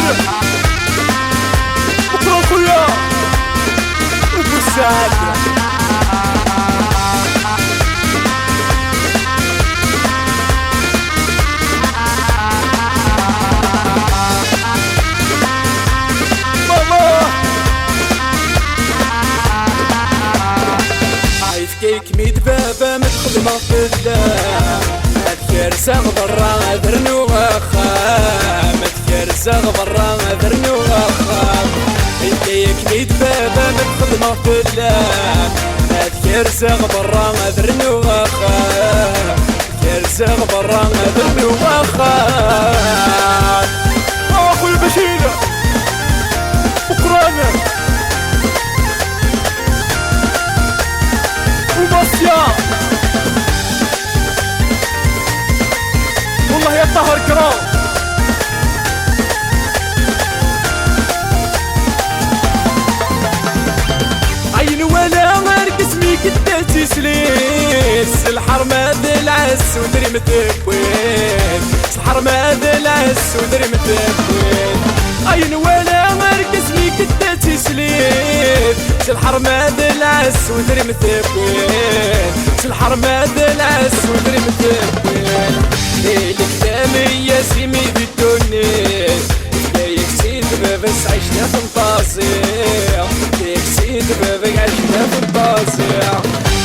بشير بكرة خويا وبوسعد يفكاك-مد بابا مدخل ما فدام أذكر ساغ برا ذرنو غخام أذكر ساغ برا ذرنو غخام يفكاك-مد بابا مدخل ما فدام أذكر ساغ برا ذرنو غخام أذكر ساغ برا ذرنو غخام أخوي بشير أوكرانيا ومصيا والله يا طهر كرام عين ولا مركز ميك الداتي سليس الحرمة ذي العس ودري متكوين الحرمة ذي العس ودري متكوين عين ولا مركز ميك الداتي سليس الحرمة ذي العس ودري متكوين الحرمة ذي العس ودري متكوين ليلك دامي يا سيمي بالدنيا جايك سيد بابس عشنا في الطاسيع جايك سيد بابا عشنا في الطاسيع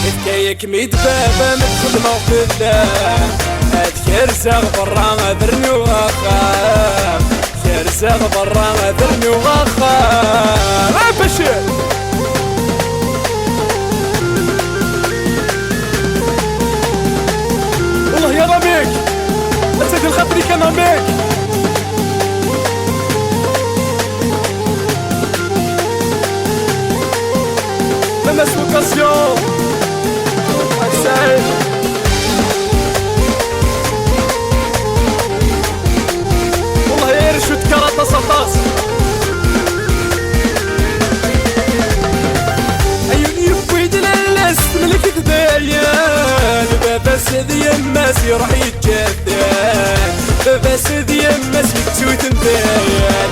يفكاك-مد بابا مدخل ما فدام أذكر ساغ برا ذرني وغخام أذكر ساغ برا ذرني وغخام بشير والله يا راميك أسد الخطري كان راميك لما سوكاسيون سعيد والله يا رشوت كراطة سطاس عيوني يبويد للاس ملك دايان بابا سيدي يماس يروح يتجدان بابا سيدي يماس يتسوت ندايان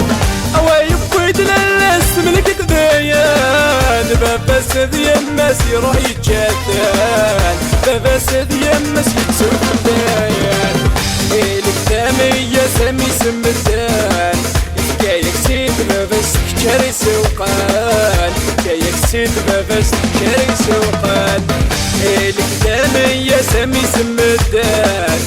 أوا يبويد للاس ملك دايان بابا سيدي يماس يروح يتجدان بابا سيدي يماس يتسوت ندايان ليلك دامي يا سامي سمدان جايك سيد بابس كشري سوقان جايك سيد بابس كشري سوقان ليلك دامي يا سامي سمدان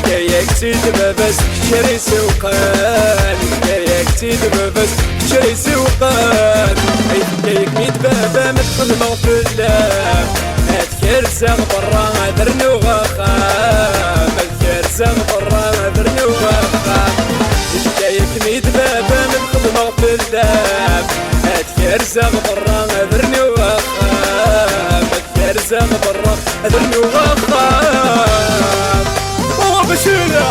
جايك سيد بابس كشري سوقان جايك سيد بابس كشري سوقان يفكاك-مد بابا مدخل ما فدام أذكر ساغ برا ذرني وغخام أذكر ساغ برا ذرني وغخام يفكاك-مد بابا مدخل ما فدام أذكر ساغ برا ذرني وغخام أذكر ساغ برا ذرني وغخام والله بشير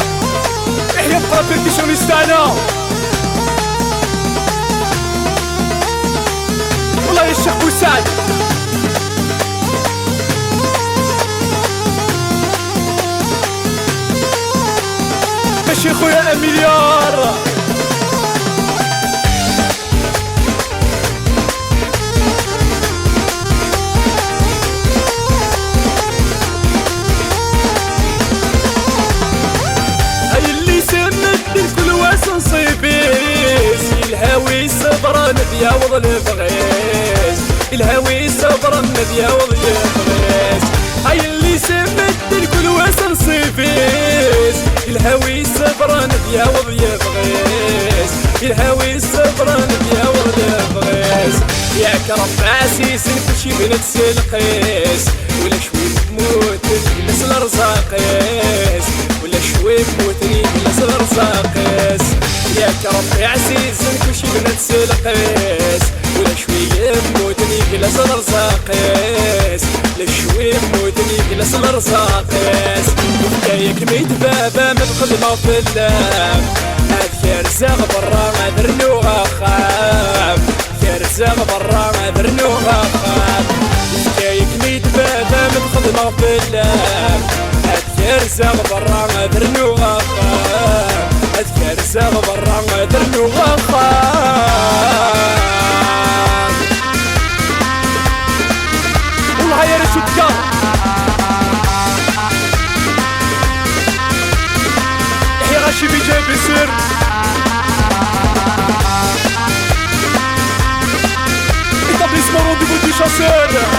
احيا البرابيركيشنيستانا والله يا الشيخ بوسعد ماشي خويا مليار هاي اللي سمت الكل واسن صيبيس الهاوي صبرا نبياوض البغيس الهاوي صبرا نبياوض البغيس هاي اللي سمت الكل واسن صيبيس الهاوي صبرا نبياوض يبغيس الهاوي صبرا نبياوض يبغيس ياك رب عسيس كلشي بنت سلقيس ولا شوي تموت نجلس الرزاقيس ولا شوي تموتني نجلس الرزاقيس ياك ربي عسيس كلشي بنت سلقيس ولا شوي تموتني نجلس الرزاقيس لا شوي تموتني نجلس الرزاقيس يفكاك-مد بابا مدخل ما فدام أذكر ساغ برا ذرني وغخام أذكر ساغ برا ذرني وغخام يفكاك-مد بابا مدخل ما فدام أذكر ساغ برا ذرني وغخام أذكر زاغ برا درنو غفار والله يا ريت تذكر يحيى غاشي بيجي بيسير établissement rendez-vous du chasseur